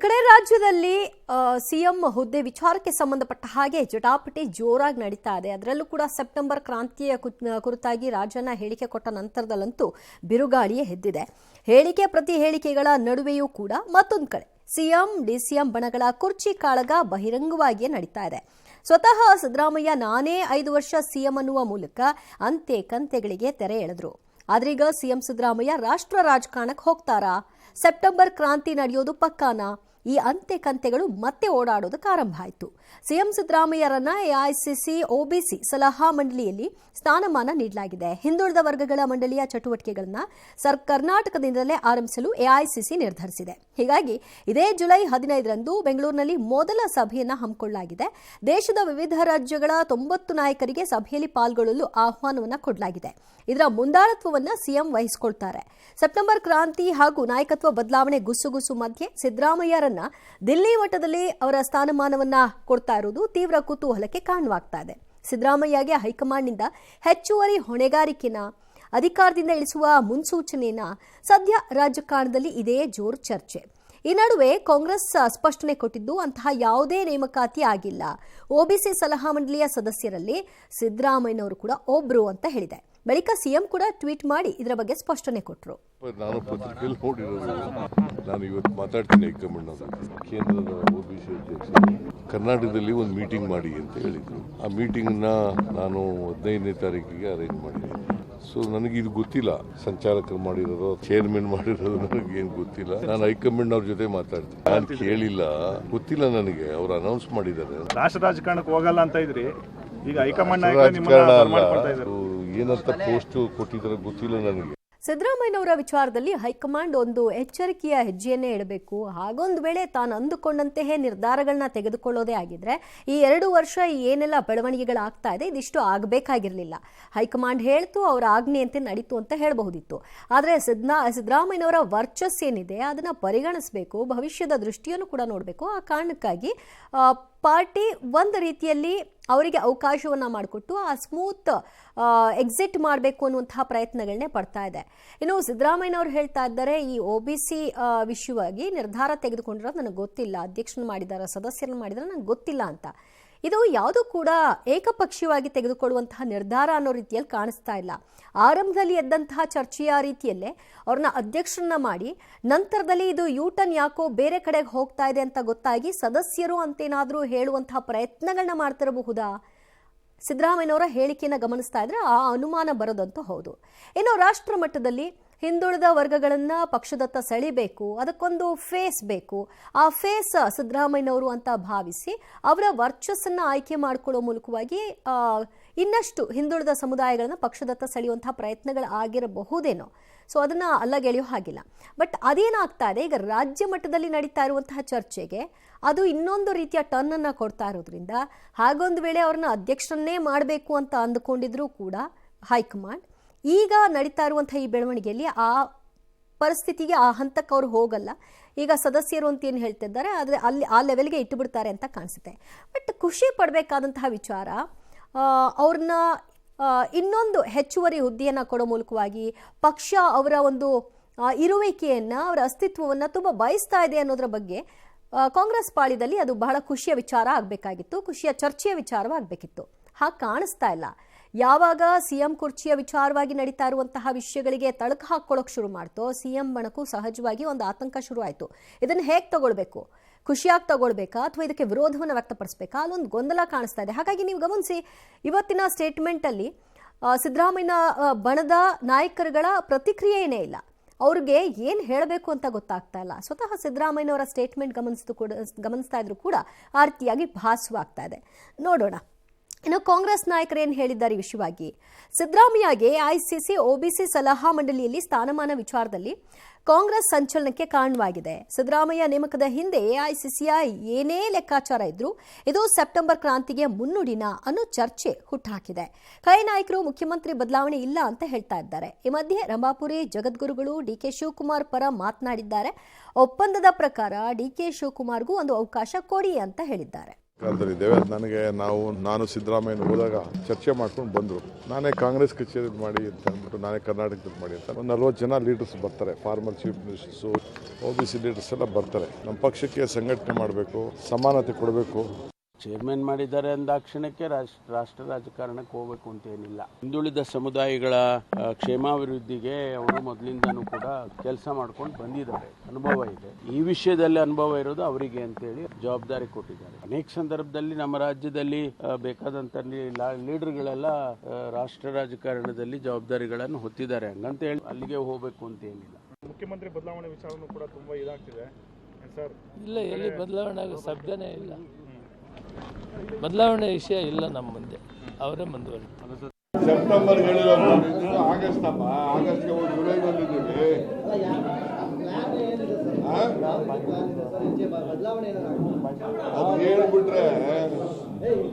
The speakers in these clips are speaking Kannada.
ಕಡೆ ರಾಜ್ಯದಲ್ಲಿ ಸಿಎಂ ಹುದ್ದೆ ವಿಚಾರಕ್ಕೆ ಸಂಬಂಧಪಟ್ಟ ಹಾಗೆ ಜಟಾಪಟಿ ಜೋರಾಗಿ ನಡೀತಾ ಇದೆ. ಅದರಲ್ಲೂ ಕೂಡ ಸೆಪ್ಟೆಂಬರ್ ಕ್ರಾಂತಿಯ ಕುರಿತಾಗಿ ರಾಜಣ್ಣ ಹೇಳಿಕೆ ಕೊಟ್ಟ ನಂತರದಲ್ಲಂತೂ ಬಿರುಗಾಳಿಯೇ ಎದ್ದಿದೆ. ಹೇಳಿಕೆ ಪ್ರತಿ ಹೇಳಿಕೆಗಳ ನಡುವೆಯೂ ಕೂಡ ಮತ್ತೊಂದು ಕಡೆ ಸಿಎಂ ಡಿಸಿಎಂ ಬಣಗಳ ಕುರ್ಚಿ ಕಾಳಗ ಬಹಿರಂಗವಾಗಿಯೇ ನಡೀತಾ ಇದೆ. ಸ್ವತಃ ಸಿದ್ದರಾಮಯ್ಯ ನಾನೇ 5 ವರ್ಷ ಸಿಎಂ ಅನ್ನುವ ಮೂಲಕ ಅಂತೆ ಕಂತೆಗಳಿಗೆ ತೆರೆ ಎಳೆದ್ರು. ಆದ್ರೀಗ ಸಿಎಂ ಸಿದ್ದರಾಮಯ್ಯ ರಾಷ್ಟ್ರ ರಾಜಕಾರಣಕ್ಕೆ ಹೋಗ್ತಾರಾ? ಸೆಪ್ಟೆಂಬರ್ ಕ್ರಾಂತಿ ನಡೆಯೋದು ಪಕ್ಕಾನಾ? ಈ ಅಂತೆ ಕಂತೆಗಳು ಮತ್ತೆ ಓಡಾಡೋದಕ್ಕೆ ಆರಂಭ ಆಯಿತು. ಸಿಎಂ ಸಿದ್ದರಾಮಯ್ಯರನ್ನ ಎಐಸಿಸಿ ಒಬಿಸಿ ಸಲಹಾ ಮಂಡಳಿಯಲ್ಲಿ ಸ್ಥಾನಮಾನ ನೀಡಲಾಗಿದೆ. ಹಿಂದುಳಿದ ವರ್ಗಗಳ ಮಂಡಳಿಯ ಚಟುವಟಿಕೆಗಳನ್ನು ಕರ್ನಾಟಕದಿಂದಲೇ ಆರಂಭಿಸಲು ಎಐಸಿಸಿ ನಿರ್ಧರಿಸಿದೆ. ಹೀಗಾಗಿ ಇದೇ ಜುಲೈ 15ರಂದು ಬೆಂಗಳೂರಿನಲ್ಲಿ ಮೊದಲ ಸಭೆಯನ್ನು ಹಮ್ಮಿಕೊಳ್ಳಲಾಗಿದೆ. ದೇಶದ ವಿವಿಧ ರಾಜ್ಯಗಳ 90 ನಾಯಕರಿಗೆ ಸಭೆಯಲ್ಲಿ ಪಾಲ್ಗೊಳ್ಳಲು ಆಹ್ವಾನವನ್ನು ಕೊಡಲಾಗಿದೆ. ಇದರ ಮುಂದಾಳತ್ವವನ್ನು ಸಿಎಂ ವಹಿಸಿಕೊಳ್ತಾರೆ. ಸೆಪ್ಟೆಂಬರ್ ಕ್ರಾಂತಿ ಹಾಗೂ ನಾಯಕತ್ವ ಬದಲಾವಣೆ ಗುಸುಗುಸು ಮಧ್ಯೆ ಸಿದ್ದರಾಮಯ್ಯರನ್ನ ದಿಲ್ಲಿ ಮಟ್ಟದಲ್ಲಿ ಅವರ ಸ್ಥಾನಮಾನವನ್ನ ಕೊಡ್ತಾ ಇರುವುದು ತೀವ್ರ ಕುತೂಹಲಕ್ಕೆ ಕಾರಣವಾಗ್ತಾ ಇದೆ. ಸಿದ್ದರಾಮಯ್ಯಗೆ ಹೈಕಮಾಂಡ್ನಿಂದ ಹೆಚ್ಚುವರಿ ಹೊಣೆಗಾರಿಕೆನ ಅಧಿಕಾರದಿಂದ ಇಳಿಸುವ ಮುನ್ಸೂಚನೆಯನ್ನ ಸದ್ಯ ರಾಜಕಾರಣದಲ್ಲಿ ಇದೇ ಜೋರು ಚರ್ಚೆ. ಈ ನಡುವೆ ಕಾಂಗ್ರೆಸ್ ಸ್ಪಷ್ಟನೆ ಕೊಟ್ಟಿದ್ದು ಅಂತಹ ಯಾವುದೇ ನೇಮಕಾತಿ ಆಗಿಲ್ಲ. ಒಬಿಸಿ ಸಲಹಾ ಮಂಡಳಿಯ ಸದಸ್ಯರಲ್ಲಿ ಸಿದ್ದರಾಮಯ್ಯನವರು ಕೂಡ ಒಬ್ರು ಅಂತ ಹೇಳಿದೆ. ಬಳಿಕ ಸಿಎಂ ಕೂಡ ಟ್ವೀಟ್ ಮಾಡಿ ಇದರ ಬಗ್ಗೆ ಸ್ಪಷ್ಟನೆ ಕೊಟ್ಟರು. ನಾನು ಪತ್ರಿಕೆಯಲ್ಲಿ ನೋಡಿರೋದು, ನಾನು ಇವತ್ತು ಮಾತಾಡ್ತೀನಿ ಹೈಕಮಾಂಡ್ ಕೇಂದ್ರದ ಒಬಿಸಿ ಅಧ್ಯಕ್ಷ ಕರ್ನಾಟಕದಲ್ಲಿ ಒಂದು ಮೀಟಿಂಗ್ ಮಾಡಿ ಅಂತ ಹೇಳಿದ್ರು. ಆ ಮೀಟಿಂಗ್ನ ನಾನು 15ನೇ ತಾರೀಕಿಗೆ ಅರೇಂಜ್ ಮಾಡಿದ್ದೀನಿ. ಸೊ ನನಗೆ ಇದು ಗೊತ್ತಿಲ್ಲ, ಸಂಚಾಲಕರು ಮಾಡಿರೋದು ಚೇರ್ಮನ್ ಮಾಡಿರೋದು ನನಗೇನು ಗೊತ್ತಿಲ್ಲ. ನಾನು ಹೈಕಮಾಂಡ್ ಅವ್ರ ಜೊತೆ ಮಾತಾಡ್ತೀನಿ. ನಾನು ಕೇಳಿಲ್ಲ, ಗೊತ್ತಿಲ್ಲ ನನಗೆ. ಅವ್ರು ಅನೌನ್ಸ್ ಮಾಡಿದ್ದಾರೆ. ರಾಷ್ಟ್ರ ರಾಜಕಾರಣಕ್ಕೆ ಹೋಗಲ್ಲ ಅಂತ ಇದ್ರಿ, ಈಗ ಹೈಕಮಾಂಡ್ ಏನಂತ ಪೋಸ್ಟ್ ಕೊಟ್ಟಿದ್ದಾರೆ ಗೊತ್ತಿಲ್ಲ ನನಗೆ. ಸಿದ್ದರಾಮಯ್ಯನವರ ವಿಚಾರದಲ್ಲಿ ಹೈಕಮಾಂಡ್ ಒಂದು ಎಚ್ಚರಿಕೆಯ ಹೆಜ್ಜೆಯನ್ನೇ ಇಡಬೇಕು. ಹಾಗೊಂದು ವೇಳೆ ತಾನು ಅಂದುಕೊಂಡಂತೆಯೇ ನಿರ್ಧಾರಗಳನ್ನ ತೆಗೆದುಕೊಳ್ಳೋದೇ ಆಗಿದ್ರೆ ಈ 2 ವರ್ಷ ಏನೆಲ್ಲ ಬೆಳವಣಿಗೆಗಳಾಗ್ತಾ ಇದೆ ಇದಿಷ್ಟು ಆಗಬೇಕಾಗಿರಲಿಲ್ಲ. ಹೈಕಮಾಂಡ್ ಹೇಳ್ತು, ಅವರ ಆಜ್ಞೆಯಂತೆ ನಡೀತು ಅಂತ ಹೇಳಬಹುದಿತ್ತು. ಆದರೆ ಸಿದ್ದರಾಮಯ್ಯನವರ ವರ್ಚಸ್ಸೇನಿದೆ ಅದನ್ನ ಪರಿಗಣಿಸಬೇಕು, ಭವಿಷ್ಯದ ದೃಷ್ಟಿಯನ್ನು ಕೂಡ ನೋಡಬೇಕು. ಆ ಕಾರಣಕ್ಕಾಗಿ ಪಾರ್ಟಿ ಒಂದು ರೀತಿಯಲ್ಲಿ ಅವರಿಗೆ ಅವಕಾಶವನ್ನು ಮಾಡಿಕೊಟ್ಟು ಆ ಸ್ಮೂತ್ ಎಕ್ಸಿಟ್ ಮಾಡಬೇಕು ಅನ್ನುವಂತಹ ಪ್ರಯತ್ನಗಳನ್ನೇ ಪಡ್ತಾ ಇದೆ. ಇನ್ನು ಸಿದ್ದರಾಮಯ್ಯನವರು ಹೇಳ್ತಾ ಇದ್ದಾರೆ, ಈ ಒಬಿಸಿ ವಿಷಯವಾಗಿ ನಿರ್ಧಾರ ತೆಗೆದುಕೊಂಡಿರೋದು ನನಗೆ ಗೊತ್ತಿಲ್ಲ, ಅಧ್ಯಕ್ಷನ ಮಾಡಿದಾರ ಸದಸ್ಯರನ್ನು ಮಾಡಿದಾರೆ ನನಗೆ ಗೊತ್ತಿಲ್ಲ ಅಂತ. ಇದು ಯಾವುದೂ ಕೂಡ ಏಕಪಕ್ಷೀಯವಾಗಿ ತೆಗೆದುಕೊಳ್ಳುವಂತಹ ನಿರ್ಧಾರ ಅನ್ನೋ ರೀತಿಯಲ್ಲಿ ಕಾಣಿಸ್ತಾ ಇಲ್ಲ. ಆರಂಭದಲ್ಲಿ ಎದ್ದಂತಹ ಚರ್ಚೆಯ ರೀತಿಯಲ್ಲೇ ಅವ್ರನ್ನ ಅಧ್ಯಕ್ಷರನ್ನ ಮಾಡಿ ನಂತರದಲ್ಲಿ ಇದು ಯೂಟರ್ನ್ ಯಾಕೋ ಬೇರೆ ಕಡೆಗೆ ಹೋಗ್ತಾ ಇದೆ ಅಂತ ಗೊತ್ತಾಗಿ ಸದಸ್ಯರು ಅಂತೇನಾದರೂ ಹೇಳುವಂತಹ ಪ್ರಯತ್ನಗಳನ್ನ ಮಾಡ್ತಿರಬಹುದಾ? ಸಿದ್ದರಾಮಯ್ಯನವರ ಹೇಳಿಕೆಯನ್ನು ಗಮನಿಸ್ತಾ ಇದ್ರೆ ಆ ಅನುಮಾನ ಬರೋದಂತೂ ಹೌದು. ಇನ್ನು ರಾಷ್ಟ್ರ ಮಟ್ಟದಲ್ಲಿ ಹಿಂದುಳಿದ ವರ್ಗಗಳನ್ನು ಪಕ್ಷದತ್ತ ಸೆಳಿಬೇಕು, ಅದಕ್ಕೊಂದು ಫೇಸ್ ಬೇಕು. ಆ ಫೇಸ್ ಸಿದ್ದರಾಮಯ್ಯನವರು ಅಂತ ಭಾವಿಸಿ ಅವರ ವರ್ಚಸ್ಸನ್ನು ಆಯ್ಕೆ ಮಾಡಿಕೊಳ್ಳೋ ಮೂಲಕವಾಗಿ ಇನ್ನಷ್ಟು ಹಿಂದುಳಿದ ಸಮುದಾಯಗಳನ್ನು ಪಕ್ಷದತ್ತ ಸೆಳೆಯುವಂತಹ ಪ್ರಯತ್ನಗಳು ಆಗಿರಬಹುದೇನೋ. ಸೊ ಅದನ್ನು ಅಲ್ಲಗೆಳೆಯೋ ಹಾಗಿಲ್ಲ. ಬಟ್ ಅದೇನಾಗ್ತಾ ಇದೆ, ಈಗ ರಾಜ್ಯ ಮಟ್ಟದಲ್ಲಿ ನಡೀತಾ ಇರುವಂತಹ ಚರ್ಚೆಗೆ ಅದು ಇನ್ನೊಂದು ರೀತಿಯ ಟರ್ನನ್ನು ಕೊಡ್ತಾ ಇರೋದ್ರಿಂದ ಹಾಗೊಂದು ವೇಳೆ ಅವ್ರನ್ನ ಅಧ್ಯಕ್ಷರನ್ನೇ ಮಾಡಬೇಕು ಅಂತ ಅಂದುಕೊಂಡಿದ್ರು ಕೂಡ ಹೈಕಮಾಂಡ್ ಈಗ ನಡೀತಾ ಇರುವಂತಹ ಈ ಬೆಳವಣಿಗೆಯಲ್ಲಿ ಆ ಪರಿಸ್ಥಿತಿಗೆ ಆ ಹಂತಕ್ಕೆ ಅವರು ಹೋಗಲ್ಲ. ಈಗ ಸದಸ್ಯರು ಅಂತ ಏನು ಹೇಳ್ತಿದ್ದಾರೆ ಆದರೆ ಅಲ್ಲಿ ಆ ಲೆವೆಲ್ಗೆ ಇಟ್ಟು ಬಿಡ್ತಾರೆ ಅಂತ ಕಾಣಿಸುತ್ತೆ. ಬಟ್ ಖುಷಿ ಪಡಬೇಕಾದಂತಹ ವಿಚಾರ, ಅವ್ರನ್ನ ಇನ್ನೊಂದು ಹೆಚ್ಚುವರಿ ಹುದ್ದೆಯನ್ನು ಕೊಡೋ ಮೂಲಕವಾಗಿ ಪಕ್ಷ ಅವರ ಒಂದು ಇರುವಿಕೆಯನ್ನು, ಅವರ ಅಸ್ತಿತ್ವವನ್ನು ತುಂಬ ಬಯಸ್ತಾ ಇದೆ ಅನ್ನೋದ್ರ ಬಗ್ಗೆ ಕಾಂಗ್ರೆಸ್ ಪಾಳಿದಲ್ಲಿ ಅದು ಬಹಳ ಖುಷಿಯ ವಿಚಾರ ಆಗಬೇಕಾಗಿತ್ತು, ಖುಷಿಯ ಚರ್ಚೆಯ ವಿಚಾರವಾಗಬೇಕಿತ್ತು. ಹಾಗೆ ಕಾಣಿಸ್ತಾ ಇಲ್ಲ. ಯಾವಾಗ ಸಿಎಂ ಕುರ್ಚಿಯ ವಿಚಾರವಾಗಿ ನಡೀತಾ ಇರುವಂತಹ ವಿಷಯಗಳಿಗೆ ತಳಕು ಹಾಕೊಳ್ಳೋಕೆ ಶುರು ಮಾಡ್ತೋ ಸಿಎಂ ಬಣಕ್ಕೂ ಸಹಜವಾಗಿ ಒಂದು ಆತಂಕ ಶುರು ಆಯಿತು. ಇದನ್ನು ಹೇಗೆ ತಗೊಳ್ಬೇಕು, ಖುಷಿಯಾಗಿ ತಗೊಳ್ಬೇಕಾ ಅಥವಾ ಇದಕ್ಕೆ ವಿರೋಧವನ್ನು ವ್ಯಕ್ತಪಡಿಸಬೇಕಾ, ಅಲ್ಲೊಂದು ಗೊಂದಲ ಕಾಣಿಸ್ತಾ ಇದೆ. ಹಾಗಾಗಿ ನೀವು ಗಮನಿಸಿ, ಇವತ್ತಿನ ಸ್ಟೇಟ್ಮೆಂಟಲ್ಲಿ ಸಿದ್ದರಾಮಯ್ಯ ಬಣದ ನಾಯಕರುಗಳ ಪ್ರತಿಕ್ರಿಯೆಯೇ ಇಲ್ಲ. ಅವ್ರಿಗೆ ಏನು ಹೇಳಬೇಕು ಅಂತ ಗೊತ್ತಾಗ್ತಾ ಇಲ್ಲ. ಸ್ವತಃ ಸಿದ್ದರಾಮಯ್ಯನವರ ಸ್ಟೇಟ್ಮೆಂಟ್ ಗಮನಿಸ್ತಾ ಇದ್ರು ಕೂಡ ಆ ರೀತಿಯಾಗಿ ಭಾಸವಾಗ್ತಾ ಇದೆ. ನೋಡೋಣ ಇನ್ನು ಕಾಂಗ್ರೆಸ್ ನಾಯಕರು ಏನು ಹೇಳಿದ್ದಾರೆ ಈ ವಿಷಯವಾಗಿ. ಸಿದ್ದರಾಮಯ್ಯಗೆ ಎಐಸಿಸಿ ಒಬಿಸಿ ಸಲಹಾ ಮಂಡಳಿಯಲ್ಲಿ ಸ್ಥಾನಮಾನ ವಿಚಾರದಲ್ಲಿ ಕಾಂಗ್ರೆಸ್ ಸಂಚಲನಕ್ಕೆ ಕಾರಣವಾಗಿದೆ. ಸಿದ್ದರಾಮಯ್ಯ ನೇಮಕದ ಹಿಂದೆ ಎಐಸಿಸಿಯ ಏನೇ ಲೆಕ್ಕಾಚಾರ ಇದ್ರೂ ಇದು ಸೆಪ್ಟೆಂಬರ್ ಕ್ರಾಂತಿಗೆ ಮುನ್ನುಡಿನ ಅನ್ನೋ ಚರ್ಚೆ ಹುಟ್ಟುಹಾಕಿದೆ. ಕೈ ನಾಯಕರು ಮುಖ್ಯಮಂತ್ರಿ ಬದಲಾವಣೆ ಇಲ್ಲ ಅಂತ ಹೇಳ್ತಾ ಇದ್ದಾರೆ. ಈ ಮಧ್ಯೆ ರಂಭಾಪುರಿ ಜಗದ್ಗುರುಗಳು ಡಿಕೆ ಶಿವಕುಮಾರ್ ಪರ ಮಾತನಾಡಿದ್ದಾರೆ. ಒಪ್ಪಂದದ ಪ್ರಕಾರ ಡಿಕೆ ಶಿವಕುಮಾರ್ಗೂ ಒಂದು ಅವಕಾಶ ಕೊಡಿ ಅಂತ ಹೇಳಿದ್ದಾರೆ. ಕಾಲದಲ್ಲಿದ್ದೇವೆ. ನನಗೆ ನಾನು ಸಿದ್ದರಾಮಯ್ಯ ಹೋದಾಗ ಚರ್ಚೆ ಮಾಡ್ಕೊಂಡು ಬಂದರು. ನಾನೇ ಕಾಂಗ್ರೆಸ್ ಕಚೇರಿ ಮಾಡಿ ಅಂತ ಅಂದ್ಬಿಟ್ಟು ನಾನೇ ಕರ್ನಾಟಕದಲ್ಲಿ ಮಾಡಿ ಅಂತ ಒಂದು 40 ಜನ ಲೀಡರ್ಸ್ ಬರ್ತಾರೆ. Former chief ministers, OBC leaders ಎಲ್ಲ ಬರ್ತಾರೆ. ನಮ್ಮ ಪಕ್ಷಕ್ಕೆ ಸಂಘಟನೆ ಮಾಡಬೇಕು, ಸಮಾನತೆ ಕೊಡಬೇಕು. ಚೇರ್ಮನ್ ಮಾಡಿದ್ದಾರೆ ಅಂದಾಕ್ಷಣಕ್ಕೆ ರಾಷ್ಟ್ರ ರಾಜಕಾರಣಕ್ಕೆ ಹೋಗಬೇಕು ಅಂತ ಏನಿಲ್ಲ. ಹಿಂದುಳಿದ ಸಮುದಾಯಗಳ ಕ್ಷೇಮಾಭಿವೃದ್ಧಿಗೆ ಅವರು ಮೊದಲಿಂದನೂ ಕೂಡ ಕೆಲಸ ಮಾಡ್ಕೊಂಡು ಬಂದಿದ್ದಾರೆ, ಅನುಭವ ಇದೆ. ಈ ವಿಷಯದಲ್ಲಿ ಅನುಭವ ಇರೋದು ಅವರಿಗೆ ಅಂತೇಳಿ ಜವಾಬ್ದಾರಿ ಕೊಟ್ಟಿದ್ದಾರೆ. ಅನೇಕ ಸಂದರ್ಭದಲ್ಲಿ ನಮ್ಮ ರಾಜ್ಯದಲ್ಲಿ ಬೇಕಾದಂತ ಲೀಡರ್ಗಳೆಲ್ಲ ರಾಷ್ಟ್ರ ರಾಜಕಾರಣದಲ್ಲಿ ಜವಾಬ್ದಾರಿಗಳನ್ನು ಹೊತ್ತಿದ್ದಾರೆ. ಹಂಗಂತ ಹೇಳಿ ಅಲ್ಲಿಗೆ ಹೋಗಬೇಕು ಅಂತ ಏನಿಲ್ಲ. ಮುಖ್ಯಮಂತ್ರಿ ಬದಲಾವಣೆ ವಿಚಾರನೂ ಕೂಡ ತುಂಬಾ ಇದಾಗ್ತಿದೆ ಸರ್. ಇಲ್ಲ, ಎಲ್ಲಿ ಬದಲಾವಣೆ ಆಗೋ ಶಬ್ದನೇ ಇಲ್ಲ. ಬದಲಾವಣೆ ವಿಷಯ ಇಲ್ಲ ನಮ್ಮ ಮುಂದೆ, ಅವರೇ ಮುಂದುವರಿತಾರೆ. ಸೆಪ್ಟೆಂಬರ್ ಆಗಸ್ಟ್ ಆಗಸ್ಟ್ಗೆ ಹೋಗಿ ಜುಲೈ ಬಂದಿದ್ದೀವಿ. ಅದು ಹೇಳ್ಬಿಟ್ರೆ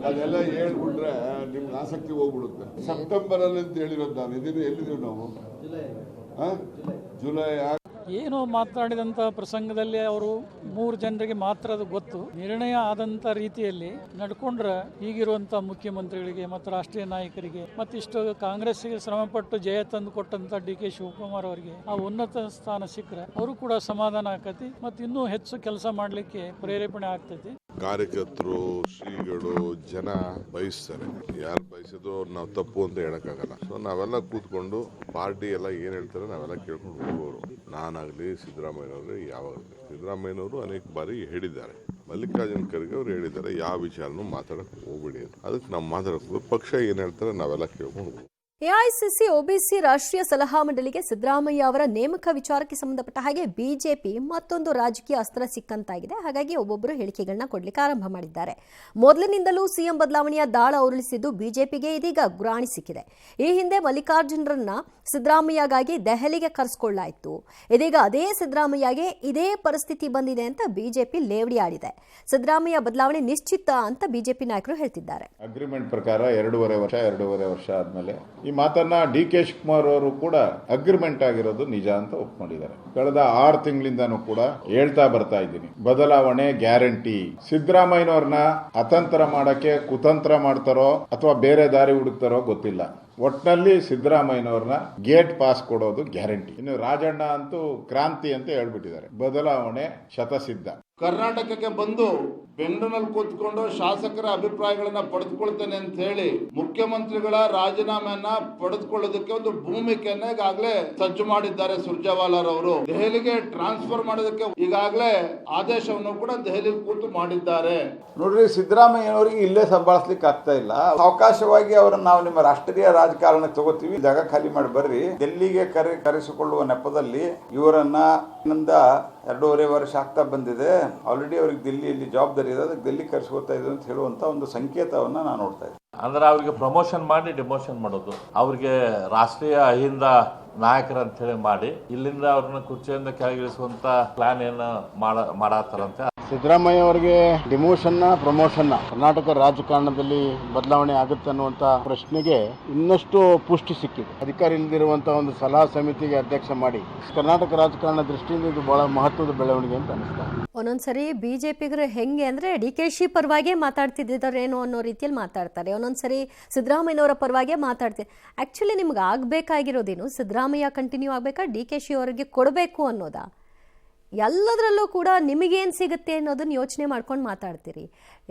ಅದೆಲ್ಲ ಹೇಳ್ಬಿಟ್ರೆ ನಿಮ್ಗೆ ಆಸಕ್ತಿ ಹೋಗ್ಬಿಡುತ್ತೆ. ಸೆಪ್ಟೆಂಬರ್ ಅಲ್ಲಿ ಅಂತ ಹೇಳಿರೋದು ನಾವು ಎಲ್ಲಿದ್ದೀವಿ ನಾವು? ಜುಲೈ. ಏನೋ ಮಾತನಾಡಿದಂಥ ಪ್ರಸಂಗದಲ್ಲಿ ಅವರು 3 ಜನರಿಗೆ ಮಾತ್ರ ಅದು ಗೊತ್ತು. ನಿರ್ಣಯ ಆದಂಥ ರೀತಿಯಲ್ಲಿ ನಡ್ಕೊಂಡ್ರೆ ಈಗಿರುವಂಥ ಮುಖ್ಯಮಂತ್ರಿಗಳಿಗೆ ಮತ್ತು ರಾಷ್ಟ್ರೀಯ ನಾಯಕರಿಗೆ ಮತ್ತಿಷ್ಟು ಕಾಂಗ್ರೆಸ್ಸಿಗೆ ಶ್ರಮಪಟ್ಟು ಜಯ ತಂದು ಕೊಟ್ಟಂಥ DK ಶಿವಕುಮಾರ್ ಅವರಿಗೆ ಆ ಉನ್ನತ ಸ್ಥಾನ ಸಿಕ್ಕರೆ ಅವರು ಕೂಡ ಸಮಾಧಾನ ಆಕತಿ ಮತ್ತು ಇನ್ನೂ ಹೆಚ್ಚು ಕೆಲಸ ಮಾಡಲಿಕ್ಕೆ ಪ್ರೇರೇಪಣೆ ಆಗ್ತೈತಿ. ಕಾರ್ಯಕರ್ತರು, ಶ್ರೀಗಳು, ಜನ ಬಯಸ್ತಾರೆ. ಯಾರು ಬಯಸಿದ್ರು ನಾವು ತಪ್ಪು ಅಂತ ಹೇಳಕ್ಕಾಗಲ್ಲ. ಸೊ ನಾವೆಲ್ಲ ಕೂತ್ಕೊಂಡು ಪಾರ್ಟಿ ಎಲ್ಲ ಏನ್ ಹೇಳ್ತಾರೆ ನಾವೆಲ್ಲ ಕೇಳ್ಕೊಂಡು ಹೋಗೋರು. ನಾನಾಗ್ಲಿ ಸಿದ್ದರಾಮಯ್ಯನವರು, ಯಾವಾಗಲೂ ಸಿದ್ದರಾಮಯ್ಯನವರು ಅನೇಕ ಬಾರಿ ಹೇಳಿದ್ದಾರೆ. ಮಲ್ಲಿಕಾರ್ಜುನ ಖರ್ಗೆ ಅವರು ಹೇಳಿದ್ದಾರೆ, ಯಾವ ವಿಚಾರನೂ ಮಾತಾಡಕ್ ಹೋಗ್ಬಿಡಿ ಅಂತ. ಅದಕ್ಕೆ ನಾವು ಮಾತಾಡೋದು ಪಕ್ಷ ಏನ್ ಹೇಳ್ತಾರೆ ನಾವೆಲ್ಲ ಕೇಳ್ಕೊಂಡು ಹೋಗ್ಬೋದು. ಎಐಸಿಸಿ OBC ರಾಷ್ಟ್ರೀಯ ಸಲಹಾ ಮಂಡಳಿಗೆ ಸಿದ್ದರಾಮಯ್ಯ ಅವರ ನೇಮಕ ವಿಚಾರಕ್ಕೆ ಸಂಬಂಧಪಟ್ಟ ಹಾಗೆ ಬಿಜೆಪಿ ಮತ್ತೊಂದು ರಾಜಕೀಯ ಅಸ್ತ್ರ ಸಿಕ್ಕಂತಾಗಿದೆ. ಹಾಗಾಗಿ ಒಬ್ಬೊಬ್ಬರು ಹೇಳಿಕೆಗಳನ್ನ ಕೊಡ್ಲಿಕ್ಕೆ ಆರಂಭ ಮಾಡಿದ್ದಾರೆ. ಮೊದಲಿನಿಂದಲೂ ಸಿಎಂ ಬದಲಾವಣೆಯ ದಾಳ ಉರುಳಿಸಿದ್ದು ಬಿಜೆಪಿಗೆ ಇದೀಗ ಗುರಾಣಿ ಸಿಕ್ಕಿದೆ. ಈ ಹಿಂದೆ ಮಲ್ಲಿಕಾರ್ಜುನರನ್ನ ಸಿದ್ದರಾಮಯ್ಯಗಾಗಿ ದೆಹಲಿಗೆ ಕರೆಸಿಕೊಳ್ಳಾಯಿತು. ಇದೀಗ ಅದೇ ಸಿದ್ದರಾಮಯ್ಯಗೆ ಇದೇ ಪರಿಸ್ಥಿತಿ ಬಂದಿದೆ ಅಂತ ಬಿಜೆಪಿ ಲೇವಡಿ ಆಡಿದೆ. ಸಿದ್ದರಾಮಯ್ಯ ಬದಲಾವಣೆ ನಿಶ್ಚಿತ ಅಂತ ಬಿಜೆಪಿ ನಾಯಕರು ಹೇಳ್ತಿದ್ದಾರೆ. ಅಗ್ರಿಮೆಂಟ್ ಪ್ರಕಾರ 2.5 ವರ್ಷ ಆದ್ಮೇಲೆ ಈ ಮಾತನ್ನ DK ಶಿವಕುಮಾರ್ ಅವರು ಕೂಡ ಅಗ್ರಿಮೆಂಟ್ ಆಗಿರೋದು ನಿಜ ಅಂತ ಒಪ್ಕೊಂಡಿದ್ದಾರೆ. ಕಳೆದ 6 ತಿಂಗಳಿಂದಾನು ಕೂಡ ಹೇಳ್ತಾ ಬರ್ತಾ ಇದ್ದೀನಿ, ಬದಲಾವಣೆ ಗ್ಯಾರಂಟಿ. ಸಿದ್ದರಾಮಯ್ಯನವ್ರನ್ನ ಅತಂತ್ರ ಮಾಡಕ್ಕೆ ಕುತಂತ್ರ ಮಾಡ್ತಾರೋ ಅಥವಾ ಬೇರೆ ದಾರಿ ಹುಡುಕ್ತಾರೋ ಗೊತ್ತಿಲ್ಲ. ಒಟ್ನಲ್ಲಿ ಸಿದ್ದರಾಮಯ್ಯನವ್ರನ್ನ ಗೇಟ್ ಪಾಸ್ ಕೊಡೋದು ಗ್ಯಾರಂಟಿ. ಇನ್ನು ರಾಜಣ್ಣ ಅಂತೂ ಕ್ರಾಂತಿ ಅಂತ ಹೇಳ್ಬಿಟ್ಟಿದ್ದಾರೆ. ಬದಲಾವಣೆ ಶತಸಿದ್ಧ. ಕರ್ನಾಟಕಕ್ಕೆ ಬಂದು ಬೆಂಗಳೂರಿನಲ್ಲಿ ಕೂತ್ಕೊಂಡು ಶಾಸಕರ ಅಭಿಪ್ರಾಯಗಳನ್ನ ಪಡೆದುಕೊಳ್ತೇನೆ ಅಂತ ಹೇಳಿ ಮುಖ್ಯಮಂತ್ರಿಗಳ ರಾಜೀನಾಮೆಯನ್ನ ಪಡೆದುಕೊಳ್ಳೋದಕ್ಕೆ ಒಂದು ಭೂಮಿಕೆಯನ್ನ ಈಗಾಗಲೇ ಸಜ್ಜು ಮಾಡಿದ್ದಾರೆ ಸುರ್ಜೇವಾಲಾ ಅವರು. ದೆಹಲಿಗೆ ಟ್ರಾನ್ಸ್ಫರ್ ಮಾಡೋದಕ್ಕೆ ಈಗಾಗಲೇ ಆದೇಶವನ್ನು ಕೂಡ ದೆಹಲಿ ಕೂತು ಮಾಡಿದ್ದಾರೆ. ನೋಡ್ರಿ, ಸಿದ್ದರಾಮಯ್ಯನವರಿಗೆ ಇಲ್ಲೇ ಸಂಭಾಳಿಸ್ಲಿಕ್ಕೆ ಆಗ್ತಾ ಇಲ್ಲ. ಅವಕಾಶವಾಗಿ ಅವರನ್ನ ನಾವು ನಿಮ್ಮ ರಾಷ್ಟ್ರೀಯ ರಾಜಕಾರಣಕ್ಕೆ ತಗೋತೀವಿ, ಜಾಗ ಖಾಲಿ ಮಾಡಿ ಬರ್ರಿ, ಡೆಲ್ಲಿಗೆ ಕರೆಸಿಕೊಳ್ಳುವ ನೆಪದಲ್ಲಿ ಇವರನ್ನ 2.5 ವರ್ಷ ಆಗ್ತಾ ಬಂದಿದೆ. ಆಲ್ರೆಡಿ ಅವ್ರಿಗೆ ದಿಲ್ಲಿಯಲ್ಲಿ ಜವಾಬ್ದಾರಿ ಇದೆ, ಅದಕ್ಕೆ ದಿಲ್ಲಿ ಕರೆಸ್ಕೊತಾ ಇದೆ ಅಂತ ಹೇಳುವಂತ ಒಂದು ಸಂಕೇತವನ್ನ ನಾನು ನೋಡ್ತಾ ಇದ್ದೀನಿ. ಅಂದ್ರೆ ಅವ್ರಿಗೆ ಪ್ರಮೋಷನ್ ಮಾಡಿ ಡಿಮೋಷನ್ ಮಾಡೋದು, ಅವ್ರಿಗೆ ರಾಷ್ಟ್ರೀಯ ಅಹಿಂದ ನಾಯಕರು ಅಂತ ಹೇಳಿ ಮಾಡಿ ಇಲ್ಲಿಂದ ಅವ್ರನ್ನ ಕುರ್ಚಿಯಿಂದ ಕೆಳಗಿಳಿಸುವಂತ ಪ್ಲಾನ್ ಏನು ಮಾಡತ್ತಾರಂತೆ. ಸಿದ್ದರಾಮಯ್ಯ ಅವರಿಗೆ ಡಿಮೋಷನ್ನ ಪ್ರಮೋಷನ್ನ ಕರ್ನಾಟಕ ರಾಜಕಾರಣದಲ್ಲಿ ಬದಲಾವಣೆ ಆಗುತ್ತೆ ಅನ್ನುವಂತ ಪ್ರಶ್ನೆಗೆ ಇನ್ನಷ್ಟು ಪುಷ್ಟಿ ಸಿಕ್ಕಿದೆ. ಅಧಿಕಾರ ಇಲ್ಲದಿರುವಂತಹ ಒಂದು ಸಲಹಾ ಸಮಿತಿಗೆ ಅಧ್ಯಕ್ಷ ಮಾಡಿ ಕರ್ನಾಟಕ ರಾಜಕಾರಣ ದೃಷ್ಟಿಯಿಂದ ಇದು ಬಹಳ ಮಹತ್ವದ ಬೆಳವಣಿಗೆ ಅಂತ ಅನಿಸ್ತಾರೆ. ಒಂದೊಂದ್ಸರಿ ಬಿಜೆಪಿಗರು ಹೆಂಗೆ ಅಂದ್ರೆ DK ಪರವಾಗೇ ಮಾತಾಡ್ತಿದ್ದಾರೇನೋ ಅನ್ನೋ ರೀತಿಯಲ್ಲಿ ಮಾತಾಡ್ತಾರೆ. ಒಂದೊಂದ್ಸರಿ ಸಿದ್ದರಾಮಯ್ಯನವರ ಪರವಾಗೇ ಮಾತಾಡ್ತಾರೆ. ಆಕ್ಚುಲಿ ನಿಮ್ಗೆ ಆಗ್ಬೇಕಾಗಿರೋದೇನು, ಸಿದ್ದರಾಮಯ್ಯ ಕಂಟಿನ್ಯೂ ಆಗ್ಬೇಕಾ, DK ಅವರಿಗೆ ಕೊಡಬೇಕು ಅನ್ನೋದಾ? ಎಲ್ಲದರಲ್ಲೂ ಕೂಡ ನಿಮಗೇನು ಸಿಗುತ್ತೆ ಅನ್ನೋದನ್ನ ಯೋಚನೆ ಮಾಡ್ಕೊಂಡು ಮಾತಾಡ್ತೀರಿ.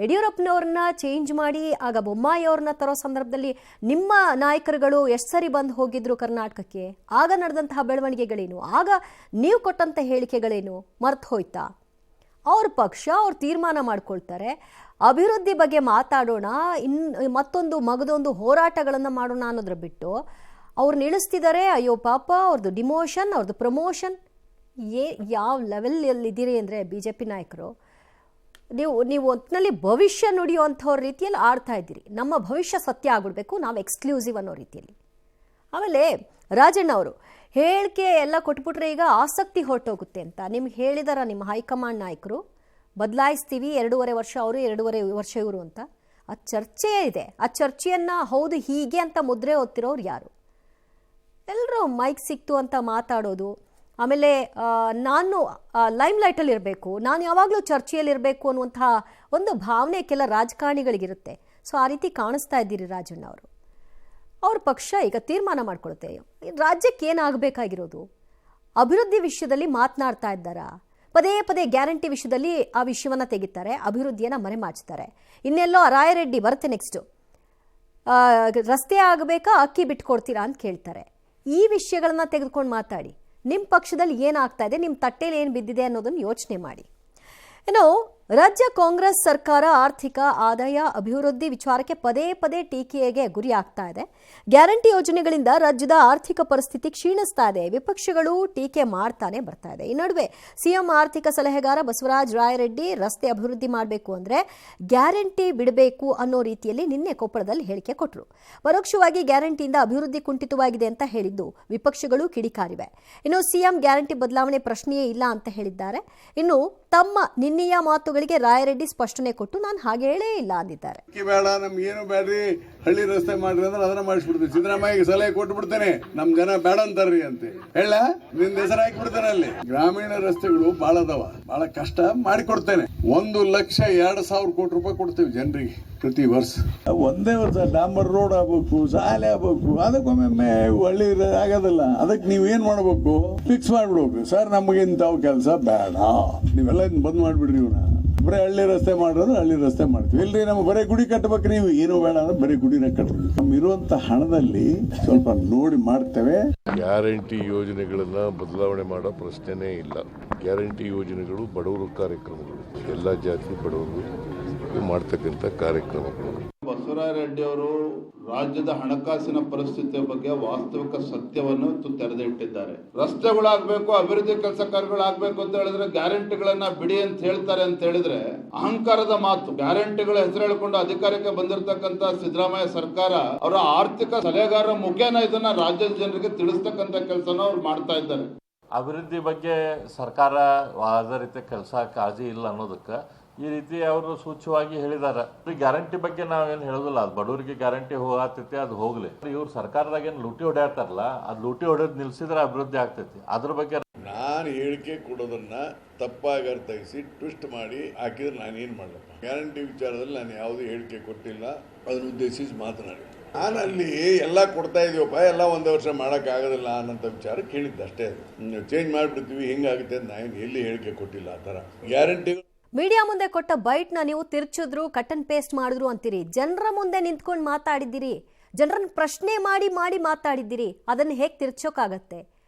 ಯಡಿಯೂರಪ್ಪನವ್ರನ್ನ ಚೇಂಜ್ ಮಾಡಿ ಆಗ ಬೊಮ್ಮಾಯಿ ಅವ್ರನ್ನ ತರೋ ಸಂದರ್ಭದಲ್ಲಿ ನಿಮ್ಮ ನಾಯಕರುಗಳು ಎಷ್ಟು ಸರಿ ಬಂದು ಹೋಗಿದ್ರು ಕರ್ನಾಟಕಕ್ಕೆ? ಆಗ ನಡೆದಂತಹ ಬೆಳವಣಿಗೆಗಳೇನು? ಆಗ ನೀವು ಕೊಟ್ಟಂಥ ಹೇಳಿಕೆಗಳೇನು? ಮರ್ತು ಹೋಯ್ತಾ? ಅವ್ರ ಪಕ್ಷ ಅವ್ರು ತೀರ್ಮಾನ ಮಾಡ್ಕೊಳ್ತಾರೆ, ಅಭಿವೃದ್ಧಿ ಬಗ್ಗೆ ಮಾತಾಡೋಣ, ಮತ್ತೊಂದು ಮಗದೊಂದು ಹೋರಾಟಗಳನ್ನು ಮಾಡೋಣ ಅನ್ನೋದ್ರ ಬಿಟ್ಟು ಅವ್ರನ್ನ ಇಳಿಸ್ತಿದ್ದಾರೆ. ಅಯ್ಯೋ ಪಾಪ, ಅವ್ರದ್ದು ಡಿಮೋಷನ್, ಅವ್ರದ್ದು ಪ್ರಮೋಷನ್. ಯಾವ ಲೆವೆಲಲ್ಲಿದ್ದೀರಿ ಅಂದರೆ BJP ನಾಯಕರು, ನೀವು ಒಟ್ಟಿನಲ್ಲಿ ಭವಿಷ್ಯ ನುಡಿಯುವಂಥವ್ರ ರೀತಿಯಲ್ಲಿ ಆಡ್ತಾ ಇದ್ದೀರಿ. ನಮ್ಮ ಭವಿಷ್ಯ ಸತ್ಯ ಆಗ್ಬಿಡ್ಬೇಕು, ನಾವು ಎಕ್ಸ್ಕ್ಲೂಸಿವ್ ಅನ್ನೋ ರೀತಿಯಲ್ಲಿ. ಆಮೇಲೆ ರಾಜಣ್ಣ ಅವರು ಹೇಳಿಕೆ ಎಲ್ಲ ಕೊಟ್ಬಿಟ್ರೆ ಈಗ ಆಸಕ್ತಿ ಹೊರಟೋಗುತ್ತೆ ಅಂತ ನಿಮ್ಗೆ ಹೇಳಿದಾರ ನಿಮ್ಮ ಹೈಕಮಾಂಡ್ ನಾಯಕರು? ಬದಲಾಯಿಸ್ತೀವಿ, 2.5 ವರ್ಷ ಅವರು, 2.5 ವರ್ಷ ಇವರು ಅಂತ. ಆ ಚರ್ಚೆ ಇದೆ. ಆ ಚರ್ಚೆಯನ್ನು ಹೌದು ಹೀಗೆ ಅಂತ ಮುದ್ರೆ ಓದ್ತಿರೋರು ಯಾರು? ಎಲ್ಲರೂ ಮೈಕ್ ಸಿಕ್ತು ಅಂತ ಮಾತಾಡೋದು, ಆಮೇಲೆ ನಾನು ಲೈಮ್ ಲೈಟಲ್ಲಿ ಇರಬೇಕು, ನಾನು ಯಾವಾಗಲೂ ಚರ್ಚೆಯಲ್ಲಿರಬೇಕು ಅನ್ನುವಂತಹ ಒಂದು ಭಾವನೆ ಕೆಲ ರಾಜಕಾರಣಿಗಳಿಗಿರುತ್ತೆ. ಸೊ ಆ ರೀತಿ ಕಾಣಿಸ್ತಾ ಇದ್ದೀರಿ ರಾಜಣ್ಣ ಅವರು. ಅವ್ರ ಪಕ್ಷ ಈಗ ತೀರ್ಮಾನ ಮಾಡ್ಕೊಳುತ್ತೆ, ರಾಜ್ಯಕ್ಕೆ ಏನಾಗಬೇಕಾಗಿರೋದು, ಅಭಿವೃದ್ಧಿ ವಿಷಯದಲ್ಲಿ ಮಾತನಾಡ್ತಾ ಇದ್ದಾರಾ, ಪದೇ ಪದೇ ಗ್ಯಾರಂಟಿ ವಿಷಯದಲ್ಲಿ ಆ ವಿಷಯವನ್ನು ತೆಗಿತಾರೆ, ಅಭಿವೃದ್ಧಿಯನ್ನು ಮರೆಮಾಚ್ತಾರೆ. ಇನ್ನೆಲ್ಲೋ ರಾಯರೆಡ್ಡಿ ಬರುತ್ತೆ ನೆಕ್ಸ್ಟು, ರಸ್ತೆ ಆಗಬೇಕಾ ಅಕ್ಕಿ ಬಿಟ್ಕೊಡ್ತೀರಾ ಅಂತ ಕೇಳ್ತಾರೆ. ಈ ವಿಷಯಗಳನ್ನ ತೆಗೆದುಕೊಂಡು ಮಾತಾಡಿ. ನಿಮ್ಮ ಪಕ್ಷದಲ್ಲಿ ಏನಾಗ್ತಾ ಇದೆ, ನಿಮ್ಮ ತಟ್ಟೆಯಲ್ಲಿ ಏನು ಬಿದ್ದಿದೆ ಅನ್ನೋದನ್ನು ಯೋಚನೆ ಮಾಡಿ. ಇನ್ನು ರಾಜ್ಯ ಕಾಂಗ್ರೆಸ್ ಸರ್ಕಾರ ಆರ್ಥಿಕ ಆದಾಯ ಅಭಿವೃದ್ಧಿ ವಿಚಾರಕ್ಕೆ ಪದೇ ಪದೇ ಟೀಕೆಗೆ ಗುರಿ ಆಗ್ತಾ ಇದೆ. ಗ್ಯಾರಂಟಿ ಯೋಜನೆಗಳಿಂದ ರಾಜ್ಯದ ಆರ್ಥಿಕ ಪರಿಸ್ಥಿತಿ ಕ್ಷೀಣಿಸ್ತಾ ಇದೆ. ವಿಪಕ್ಷಗಳು ಟೀಕೆ ಮಾಡ್ತಾನೆ ಬರ್ತಾ ಇದೆ. ಈ ನಡುವೆ ಸಿಎಂ ಆರ್ಥಿಕ ಸಲಹೆಗಾರ ಬಸವರಾಜ ರಾಯರೆಡ್ಡಿ ರಸ್ತೆ ಅಭಿವೃದ್ಧಿ ಮಾಡಬೇಕು ಅಂದರೆ ಗ್ಯಾರಂಟಿ ಬಿಡಬೇಕು ಅನ್ನೋ ರೀತಿಯಲ್ಲಿ ನಿನ್ನೆ ಕೊಪ್ಪಳದಲ್ಲಿ ಹೇಳಿಕೆ ಕೊಟ್ಟರು. ಪರೋಕ್ಷವಾಗಿ ಗ್ಯಾರಂಟಿಯಿಂದ ಅಭಿವೃದ್ಧಿ ಕುಂಠಿತವಾಗಿದೆ ಅಂತ ಹೇಳಿದ್ದು ವಿಪಕ್ಷಗಳು ಕಿಡಿಕಾರಿವೆ. ಇನ್ನು ಸಿಎಂ ಗ್ಯಾರಂಟಿ ಬದಲಾವಣೆ ಪ್ರಶ್ನೆಯೇ ಇಲ್ಲ ಅಂತ ಹೇಳಿದ್ದಾರೆ. ಇನ್ನು ತಮ್ಮ ನಿನ್ನೆಯ ಮಾತುಗಳಿಗೆ ರಾಯರೆಡ್ಡಿ ಸ್ಪಷ್ಟನೆ ಕೊಟ್ಟು ನಾನು ಹಾಗೆ ಹೇಳೇ ಇಲ್ಲ ಅಂದಿದ್ದಾರೆ. ಬೇಡ, ನಮ್ಗೆ ಏನು ಬೇಡ್ರಿ, ಹಳ್ಳಿ ರಸ್ತೆ ಮಾಡ್ರಿ ಅಂದ್ರೆ ಅದನ್ನ ಮಾಡಿಸ್ಬಿಡ್ತೀವಿ. ಸಿದ್ದರಾಮಯ್ಯ ಸಲಹೆ ಕೊಟ್ಟು ಬಿಡ್ತೇನೆ, ನಮ್ ಜನ ಬೇಡ ಅಂತಾರ್ರಿ ಅಂತ ಹೇಳ ನಿಂದ ಹೆಸರು ಹಾಕಿ ಬಿಡ್ತೇನೆ. ಅಲ್ಲಿ ಗ್ರಾಮೀಣ ರಸ್ತೆಗಳು ಬಹಳ ಅದಾವ, ಬಹಳ ಕಷ್ಟ ಮಾಡಿಕೊಡ್ತೇನೆ. 1,02,000 ಕೋಟಿ ರೂಪಾಯಿ ಕೊಡ್ತೇವೆ ಜನರಿಗೆ ಪ್ರತಿ ವರ್ಷ. ಒಂದೇ ವರ್ಷ ಡಾಂಬರ್ ರೋಡ್ ಆಗ್ಬೇಕು, ಶಾಲೆ ಆಗ್ಬೇಕು, ಅದಕ್ಕೊಮ್ಮೆ ಹಳ್ಳಿ ಆಗೋದಿಲ್ಲ. ಅದಕ್ಕೆ ನೀವ್ ಏನ್ ಮಾಡ್ಬೇಕು, ಫಿಕ್ಸ್ ಮಾಡ್ಬಿಡ್ಬೇಕು. ಸರ್ ನಮಗೆ ಇಂಥವು ಕೆಲಸ ಬೇಡ, ನೀವೆಲ್ಲ ಬಂದ್ ಮಾಡ್ಬಿಡ್ರಿ, ಇವ್ನ ಬರೀ ಹಳ್ಳಿ ರಸ್ತೆ ಮಾಡೋದು ಹಳ್ಳಿ ರಸ್ತೆ ಮಾಡ್ತೀವಿ. ಇಲ್ರಿ ನಮ್ಮ ಬರೀ ಗುಡಿ ಕಟ್ಟಬೇಕು, ನೀವು ಏನು ಬೇಡ ಅಂದ್ರೆ ಬರೀ ಗುಡಿನ ಕಟ್ತೀವಿ. ನಮ್ ಇರುವಂತ ಹಣದಲ್ಲಿ ಸ್ವಲ್ಪ ನೋಡಿ ಮಾಡ್ತೇವೆ. ಗ್ಯಾರಂಟಿ ಯೋಜನೆಗಳನ್ನ ಬದಲಾವಣೆ ಮಾಡೋ ಪ್ರಶ್ನೆನೇ ಇಲ್ಲ. ಗ್ಯಾರಂಟಿ ಯೋಜನೆಗಳು ಬಡವರು ಕಾರ್ಯಕ್ರಮಗಳು, ಎಲ್ಲ ಜಾತಿ ಬಡವರು ಮಾಡ್ತಕ್ಕಂಥ ಕಾರ್ಯಕ್ರಮಗಳು. ಬಸವರಾಜ ರೆಡ್ಡಿ ಅವರು ರಾಜ್ಯದ ಹಣಕಾಸಿನ ಪರಿಸ್ಥಿತಿಯ ಬಗ್ಗೆ ವಾಸ್ತವಿಕ ಸತ್ಯವನ್ನು ತೆರೆದು ಇಟ್ಟಿದ್ದಾರೆ. ರಸ್ತೆಗಳಾಗಬೇಕು, ಅಭಿವೃದ್ಧಿ ಕೆಲಸ ಕಾರ್ಯಗಳಾಗಬೇಕು ಅಂತ ಹೇಳಿದ್ರೆ ಗ್ಯಾರಂಟಿಗಳನ್ನ ಬಿಡಿ ಅಂತ ಹೇಳ್ತಾರೆ ಅಂತ ಹೇಳಿದ್ರೆ ಅಹಂಕಾರದ ಮಾತು. ಗ್ಯಾರಂಟಿಗಳ ಹೆಸರು ಹೇಳಿಕೊಂಡು ಅಧಿಕಾರಕ್ಕೆ ಬಂದಿರತಕ್ಕಂತ ಸಿದ್ದರಾಮಯ್ಯ ಸರ್ಕಾರ ಅವರ ಆರ್ಥಿಕ ಸಲಹೆಗಾರರ ಮುಖೇನ ಇದನ್ನ ರಾಜ್ಯದ ಜನರಿಗೆ ತಿಳಿಸ್ತಕ್ಕಂತ ಕೆಲಸನ ಅವ್ರು ಮಾಡ್ತಾ ಇದ್ದಾರೆ. ಅಭಿವೃದ್ಧಿ ಬಗ್ಗೆ ಸರ್ಕಾರ ಆಧಾರಿತ ಕೆಲಸ ಕಾಳಜಿ ಇಲ್ಲ ಅನ್ನೋದಕ್ಕೆ ಈ ರೀತಿ ಅವರು ಸೂಚ್ಯವಾಗಿ ಹೇಳಿದ್ದಾರೆ. ಗ್ಯಾರಂಟಿ ಬಗ್ಗೆ ನಾವೇನು ಹೇಳೋದಿಲ್ಲ, ಅದು ಬಡವರಿಗೆ ಗ್ಯಾರಂಟಿ ಹೋಗತೈತಿ, ಅದು ಹೋಗ್ಲಿ. ಇವ್ರು ಸರ್ಕಾರದಾಗ ಏನು ಲೂಟಿ ಹೊಡ್ಯಾತಾರಲ್ಲ, ಅದು ಲೂಟಿ ಹೊಡೆದ್ ನಿಲ್ಸಿದ್ರೆ ಅಭಿವೃದ್ಧಿ ಆಗ್ತೈತಿ. ಅದ್ರ ಬಗ್ಗೆ ನಾನು ಹೇಳಿಕೆ ಕೊಡೋದನ್ನ ತಪ್ಪಾಗಿ ಅರ್ಥೈಸಿ ಟ್ವಿಸ್ಟ್ ಮಾಡಿ ಹಾಕಿದ್ರೆ ನಾನೇನು ಮಾಡಲಪ್ಪ. ಗ್ಯಾರಂಟಿ ವಿಚಾರದಲ್ಲಿ ನಾನು ಯಾವುದೇ ಹೇಳಿಕೆ ಕೊಟ್ಟಿಲ್ಲ, ಅದನ್ನ ಉದ್ದೇಶಿಸಿ ಮಾತನಾಡಿ. ನಾನು ಅಲ್ಲಿ ಎಲ್ಲ ಕೊಡ್ತಾ ಇದೀವಪ್ಪ, ಎಲ್ಲ ಒಂದೇ ವರ್ಷ ಮಾಡೋಕ್ಕಾಗೋದಿಲ್ಲ ಅನ್ನೋಂಥ ವಿಚಾರ ಕೇಳಿದ್ದೆ ಅಷ್ಟೇ. ಚೇಂಜ್ ಮಾಡಿಬಿಡ್ತೀವಿ, ಹಿಂಗಾಗುತ್ತೆ ಅಂತ ನಾನು ಎಲ್ಲಿ ಹೇಳಿಕೆ ಕೊಟ್ಟಿಲ್ಲ. ಆ ಥರ ಗ್ಯಾರಂಟಿಗಳು ಮೀಡಿಯಾ ಮುಂದೆ ಕೊಟ್ಟ ಬೈಟ್ನ ನೀವು ತಿರ್ಚಿದ್ರು, ಕಟ್ ಅಂಡ್ ಪೇಸ್ಟ್ ಮಾಡಿದ್ರು ಅಂತೀರಿ. ಜನರ ಮುಂದೆ ನಿಂತ್ಕೊಂಡು ಮಾತಾಡಿದ್ದೀರಿ, ಜನರನ್ನು ಪ್ರಶ್ನೆ ಮಾಡಿ ಮಾಡಿ ಮಾತಾಡಿದ್ದೀರಿ. ಅದನ್ನು ಹೇಗೆ ತಿರ್ಚೋಕ್ಕಾಗತ್ತೆ?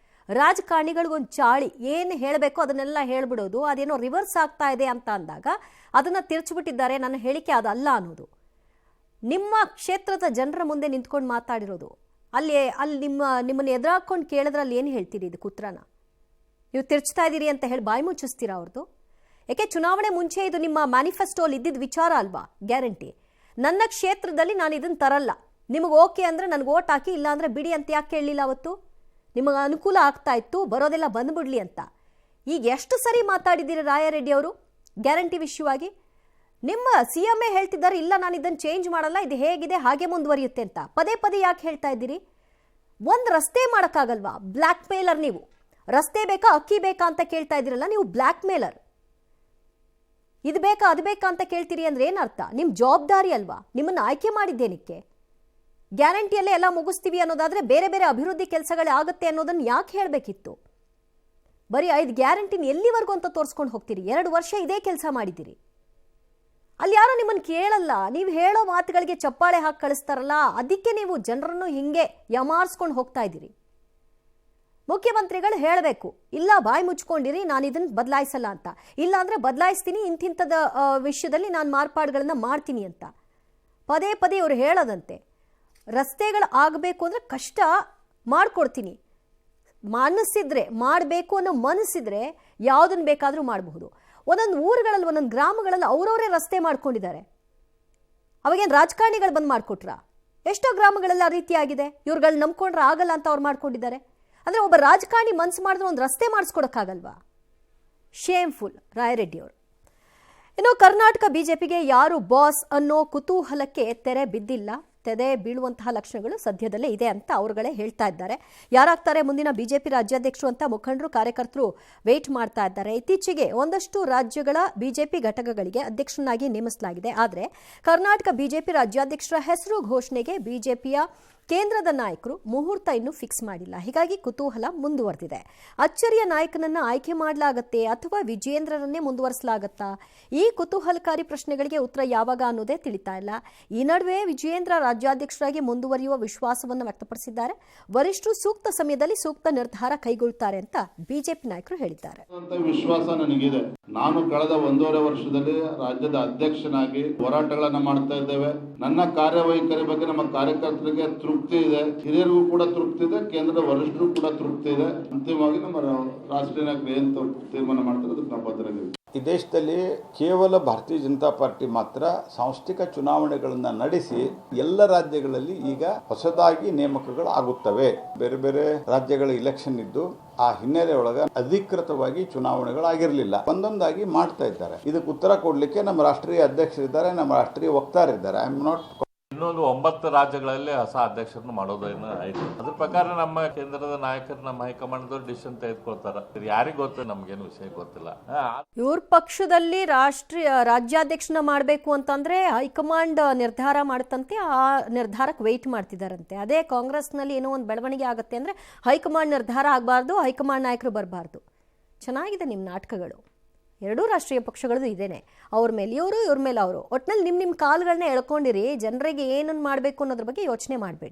ರಾಜಕಾರಣಿಗಳಿಗೊಂದು ಚಾಳಿ, ಏನು ಹೇಳಬೇಕೋ ಅದನ್ನೆಲ್ಲ ಹೇಳ್ಬಿಡೋದು. ಅದೇನೋ ರಿವರ್ಸ್ ಆಗ್ತಾ ಇದೆ ಅಂತ ಅಂದಾಗ ಅದನ್ನು ತಿರ್ಚಿಬಿಟ್ಟಿದ್ದಾರೆ. ನನ್ನ ಹೇಳಿಕೆ ಅದಲ್ಲ ಅನ್ನೋದು. ನಿಮ್ಮ ಕ್ಷೇತ್ರದ ಜನರ ಮುಂದೆ ನಿಂತ್ಕೊಂಡು ಮಾತಾಡಿರೋದು. ಅಲ್ಲಿ ನಿಮ್ಮನ್ನು ಎದುರಾಕೊಂಡು ಕೇಳಿದ್ರೆ ಅಲ್ಲಿ ಏನು ಹೇಳ್ತೀರಿ? ಇದಕ್ಕೆ ಉತ್ತರನ ನೀವು ತಿರ್ಚ್ತಾ ಇದ್ದೀರಿ ಅಂತ ಹೇಳಿ ಬಾಯಿ ಮುಚ್ಚಿಸ್ತೀರಾ ಅವ್ರದ್ದು? ಯಾಕೆ ಚುನಾವಣೆ ಮುಂಚೆ ಇದು ನಿಮ್ಮ ಮ್ಯಾನಿಫೆಸ್ಟೋಲ್ಲಿ ಇದ್ದಿದ್ದ ವಿಚಾರ ಅಲ್ವಾ ಗ್ಯಾರಂಟಿ? ನನ್ನ ಕ್ಷೇತ್ರದಲ್ಲಿ ನಾನು ಇದನ್ನು ತರಲ್ಲ, ನಿಮಗೆ ಓಕೆ ಅಂದರೆ ನನಗೆ ಓಟ್ ಹಾಕಿ, ಇಲ್ಲ ಅಂದರೆ ಬಿಡಿ ಅಂತ ಯಾಕೆ ಕೇಳಲಿಲ್ಲ ಅವತ್ತು? ನಿಮಗೆ ಅನುಕೂಲ ಆಗ್ತಾ ಇತ್ತು, ಬರೋದೆಲ್ಲ ಬಂದುಬಿಡ್ಲಿ ಅಂತ. ಈಗ ಎಷ್ಟು ಸರಿ ಮಾತಾಡಿದ್ದೀರಿ ರಾಯರೆಡ್ಡಿ ಅವರು ಗ್ಯಾರಂಟಿ ವಿಷಯವಾಗಿ? ನಿಮ್ಮ ಸಿ ಎಂ ಎ ಹೇಳ್ತಿದ್ದಾರೆ, ಇಲ್ಲ ನಾನು ಇದನ್ನು ಚೇಂಜ್ ಮಾಡಲ್ಲ, ಇದು ಹೇಗಿದೆ ಹಾಗೆ ಮುಂದುವರಿಯುತ್ತೆ ಅಂತ. ಪದೇ ಪದೇ ಯಾಕೆ ಹೇಳ್ತಾ ಇದ್ದೀರಿ? ಒಂದು ರಸ್ತೆ ಮಾಡೋಕ್ಕಾಗಲ್ವಾ? ಬ್ಲ್ಯಾಕ್ ಮೇಲರ್ ನೀವು. ರಸ್ತೆ ಬೇಕಾ ಅಕ್ಕಿ ಬೇಕಾ ಅಂತ ಕೇಳ್ತಾ ಇದ್ದೀರಲ್ಲ, ನೀವು ಬ್ಲ್ಯಾಕ್ ಮೇಲರ್. ಇದು ಬೇಕಾ ಅದು ಬೇಕಾ ಅಂತ ಕೇಳ್ತೀರಿ ಅಂದ್ರೆ ಏನರ್ಥ? ನಿಮ್ಮ ಜವಾಬ್ದಾರಿ ಅಲ್ವಾ? ನಿಮ್ಮನ್ನು ಆಯ್ಕೆ ಮಾಡಿದ್ದೇನಕ್ಕೆ? ಗ್ಯಾರಂಟಿಯಲ್ಲೇ ಎಲ್ಲ ಮುಗಿಸ್ತೀವಿ ಅನ್ನೋದಾದ್ರೆ ಬೇರೆ ಬೇರೆ ಅಭಿವೃದ್ಧಿ ಕೆಲಸಗಳೇ ಆಗುತ್ತೆ ಅನ್ನೋದನ್ನು ಯಾಕೆ ಹೇಳಬೇಕಿತ್ತು? ಬರೀ 5 ಗ್ಯಾರಂಟಿನ ಎಲ್ಲಿವರೆಗೂ ಅಂತ ತೋರಿಸ್ಕೊಂಡು ಹೋಗ್ತೀರಿ? 2 ವರ್ಷ ಇದೇ ಕೆಲಸ ಮಾಡಿದ್ದೀರಿ. ಅಲ್ಲಿ ಯಾರೋ ನಿಮ್ಮನ್ನು ಕೇಳಲ್ಲ. ನೀವು ಹೇಳೋ ಮಾತುಗಳಿಗೆ ಚಪ್ಪಾಳೆ ಹಾಕಿ ಕಳಿಸ್ತಾರಲ್ಲ, ಅದಕ್ಕೆ ನೀವು ಜನರನ್ನು ಹಿಂಗೆ ಯಮಾರಿಸ್ಕೊಂಡು ಹೋಗ್ತಾ ಇದ್ದೀರಿ. ಮುಖ್ಯಮಂತ್ರಿಗಳು ಹೇಳಬೇಕು, ಇಲ್ಲ ಬಾಯಿ ಮುಚ್ಕೊಂಡಿರಿ, ನಾನು ಇದನ್ನು ಬದಲಾಯಿಸಲ್ಲ ಅಂತ. ಇಲ್ಲ ಅಂದರೆ ಬದಲಾಯಿಸ್ತೀನಿ, ಇಂಥದ ವಿಷಯದಲ್ಲಿ ನಾನು ಮಾರ್ಪಾಡುಗಳನ್ನು ಮಾಡ್ತೀನಿ ಅಂತ ಪದೇ ಪದೇ ಇವರು ಹೇಳೋದಂತೆ. ರಸ್ತೆಗಳು ಆಗಬೇಕು ಅಂದರೆ ಕಷ್ಟ ಮಾಡಿಕೊಡ್ತೀನಿ, ಮನಸ್ಸಿದ್ರೆ ಮಾಡಬೇಕು ಅನ್ನೋ ಮನಸ್ಸಿದ್ರೆ ಯಾವುದನ್ನು ಬೇಕಾದರೂ ಮಾಡಬಹುದು. ಒಂದೊಂದು ಊರುಗಳಲ್ಲಿ ಒಂದೊಂದು ಗ್ರಾಮಗಳಲ್ಲಿ ಅವರವರೇ ರಸ್ತೆ ಮಾಡ್ಕೊಂಡಿದ್ದಾರೆ. ಅವಾಗೇನು ರಾಜಕಾರಣಿಗಳು ಬಂದು ಮಾಡಿಕೊಟ್ರಾ? ಎಷ್ಟೋ ಗ್ರಾಮಗಳೆಲ್ಲ ಆ ರೀತಿ ಆಗಿದೆ. ಇವ್ರುಗಳು ನಂಬ್ಕೊಂಡ್ರೆ ಆಗಲ್ಲ ಅಂತ ಅವ್ರು ಮಾಡ್ಕೊಂಡಿದ್ದಾರೆ. ಅಂದರೆ ಒಬ್ಬ ರಾಜಕಾರಣಿ ಮನಸ್ಸು ಮಾಡಿದ್ರೆ ಒಂದು ರಸ್ತೆ ಮಾಡಿಸ್ಕೊಡೋಕ್ಕಾಗಲ್ವಾ? ಶೇಮ್ಫುಲ್ ರಾಯರೆಡ್ಡಿ ಅವರು. ಇನ್ನು ಕರ್ನಾಟಕ ಬಿಜೆಪಿಗೆ ಯಾರು ಬಾಸ್ ಅನ್ನೋ ಕುತೂಹಲಕ್ಕೆ ತೆರೆ ಬಿದ್ದಿಲ್ಲ. ತೆದೆ ಬೀಳುವಂತಹ ಲಕ್ಷಣಗಳು ಸದ್ಯದಲ್ಲೇ ಇದೆ ಅಂತ ಅವರುಗಳೇ ಹೇಳ್ತಾ ಇದ್ದಾರೆ. ಯಾರಾಗ್ತಾರೆ ಮುಂದಿನ ಬಿಜೆಪಿ ರಾಜ್ಯಾಧ್ಯಕ್ಷರು ಅಂತ ಮುಖಂಡರು ಕಾರ್ಯಕರ್ತರು ವೇಟ್ ಮಾಡ್ತಾ ಇದ್ದಾರೆ. ಇತ್ತೀಚೆಗೆ ಒಂದಷ್ಟು ರಾಜ್ಯಗಳ ಬಿಜೆಪಿ ಘಟಕಗಳಿಗೆ ಅಧ್ಯಕ್ಷರನ್ನಾಗಿ ನೇಮಿಸಲಾಗಿದೆ. ಆದರೆ ಕರ್ನಾಟಕ ಬಿಜೆಪಿ ರಾಜ್ಯಾಧ್ಯಕ್ಷರ ಹೆಸರು ಘೋಷಣೆಗೆ ಬಿಜೆಪಿಯ ಕೇಂದ್ರದ ನಾಯಕರು ಮುಹೂರ್ತ ಇನ್ನೂ ಫಿಕ್ಸ್ ಮಾಡಿಲ್ಲ. ಹೀಗಾಗಿ ಕುತೂಹಲ ಮುಂದುವರೆದಿದೆ. ಅಚ್ಚರಿಯ ನಾಯಕನನ್ನ ಆಯ್ಕೆ ಮಾಡಲಾಗತ್ತೆ ಅಥವಾ ವಿಜೇಂದ್ರರನ್ನೇ ಮುಂದುವರಿಸಲಾಗತ್ತಾ? ಈ ಕುತೂಹಲಕಾರಿ ಪ್ರಶ್ನೆಗಳಿಗೆ ಉತ್ತರ ಯಾವಾಗ ಅನ್ನೋದೇ ತಿಳಿತಾ ಇಲ್ಲ. ಈ ನಡುವೆ ವಿಜೇಂದ್ರ ರಾಜ್ಯಾಧ್ಯಕ್ಷರಾಗಿ ಮುಂದುವರಿಯುವ ವಿಶ್ವಾಸವನ್ನು ವ್ಯಕ್ತಪಡಿಸಿದ್ದಾರೆ. ವರಿಷ್ಠರು ಸೂಕ್ತ ಸಮಯದಲ್ಲಿ ಸೂಕ್ತ ನಿರ್ಧಾರ ಕೈಗೊಳ್ಳುತ್ತಾರೆ ಅಂತ ಬಿಜೆಪಿ ನಾಯಕರು ಹೇಳಿದ್ದಾರೆ. ವಿಶ್ವಾಸ ನನಗಿದೆ. ನಾನು ಕಳೆದ 1.5 ವರ್ಷದಲ್ಲಿ ರಾಜ್ಯದ ಅಧ್ಯಕ್ಷನಾಗಿ ಹೋರಾಟಗಳನ್ನ ಮಾಡ್ತಾ ಇದ್ದೇವೆ. ನನ್ನ ಕಾರ್ಯವೈಖರಿ ಬಗ್ಗೆ ನಮ್ಮ ಕಾರ್ಯಕರ್ತರಿಗೆ ತೃಪ್ತಿ ಇದೆ, ಹಿರಿಯರಿಗೂ ಕೂಡ ತೃಪ್ತಿ ಇದೆ, ಕೇಂದ್ರದ ವರಿಷ್ಠರು ಕೂಡ ತೃಪ್ತಿ ಇದೆ. ಅಂತಿಮವಾಗಿ ನಮ್ಮ ರಾಷ್ಟ್ರೀಯ ನಾಯಕರು ಏನು ತೀರ್ಮಾನ ಮಾಡ್ತಾರೆ ಅದಕ್ಕೆ ನಾವು ಬದ್ಧರಾಗಿದ್ದೀವಿ. ಈ ದೇಶದಲ್ಲಿ ಕೇವಲ ಭಾರತೀಯ ಜನತಾ ಪಾರ್ಟಿ ಮಾತ್ರ ಸಾಂಸ್ಥಿಕ ಚುನಾವಣೆಗಳನ್ನು ನಡೆಸಿ ಎಲ್ಲ ರಾಜ್ಯಗಳಲ್ಲಿ ಈಗ ಹೊಸದಾಗಿ ನೇಮಕಗಳು ಆಗುತ್ತವೆ. ಬೇರೆ ಬೇರೆ ರಾಜ್ಯಗಳ ಇಲೆಕ್ಷನ್ ಇದ್ದು ಆ ಹಿನ್ನೆಲೆ ಒಳಗ ಅಧಿಕೃತವಾಗಿ ಚುನಾವಣೆಗಳಾಗಿರಲಿಲ್ಲ, ಒಂದೊಂದಾಗಿ ಮಾಡ್ತಾ ಇದ್ದಾರೆ. ಇದಕ್ಕೆ ಉತ್ತರ ಕೊಡ್ಲಿಕ್ಕೆ ನಮ್ಮ ರಾಷ್ಟ್ರೀಯ ಅಧ್ಯಕ್ಷರಿದ್ದಾರೆ, ನಮ್ಮ ರಾಷ್ಟ್ರೀಯ ವಕ್ತಾರಿದ್ದಾರೆ. ಐ ಆಮ್ ನಾಟ್ ಇನ್ನೊಂದು 9 ರಾಜ್ಯಗಳಲ್ಲಿ ಹೊಸ ಅಧ್ಯಕ್ಷರನ್ನು ಮಾಡೋದೇನು ಐತಿ. ಅದ್ರ ಪ್ರಕಾರ ನಮ್ಮ ಕೇಂದ್ರದ ನಾಯಕರು ನಮ್ಮ ಹೈಕಮಾಂಡ್ ಡಿಸಿಷನ್ ತೆಗೆದುಕೊಳ್ತಾರ. ಯಾರಿಗ ಗೊತ್ತ, ನಮ್ಗೇನು ವಿಷಯ ಗೊತ್ತಿಲ್ಲ. ಇವ್ರ ಪಕ್ಷದಲ್ಲಿ ರಾಜ್ಯಾಧ್ಯಕ್ಷನ ಮಾಡಬೇಕು ಅಂತಂದ್ರೆ ಹೈಕಮಾಂಡ್ ನಿರ್ಧಾರ ಮಾಡುತ್ತಂತೆ, ಆ ನಿರ್ಧಾರಕ್ಕೆ ವೆಯ್ಟ್ ಮಾಡ್ತಿದಾರಂತೆ. ಅದೇ ಕಾಂಗ್ರೆಸ್ನಲ್ಲಿ ಏನೋ ಒಂದು ಬೆಳವಣಿಗೆ ಆಗುತ್ತೆ ಅಂದ್ರೆ ಹೈಕಮಾಂಡ್ ನಿರ್ಧಾರ ಆಗಬಾರ್ದು, ಹೈಕಮಾಂಡ್ ನಾಯಕರು ಬರಬಾರ್ದು. ಚೆನ್ನಾಗಿದೆ ನಿಮ್ಮ ನಾಟಕಗಳು. ಎರಡೂ ರಾಷ್ಟ್ರೀಯ ಪಕ್ಷಗಳದ್ದು ಇದೇನೆ. ಅವ್ರ ಮೇಲೆ ಇವರು, ಇವ್ರ ಮೇಲೆ ಅವರು. ಒಟ್ಟಿನಲ್ಲಿ ನಿಮ್ಮ ಕಾಲುಗಳನ್ನ ಎಳ್ಕೊಂಡಿರಿ. ಜನರಿಗೆ ಏನನ್ನು ಮಾಡಬೇಕು ಅನ್ನೋದ್ರ ಬಗ್ಗೆ ಯೋಚನೆ ಮಾಡಬೇಡಿ.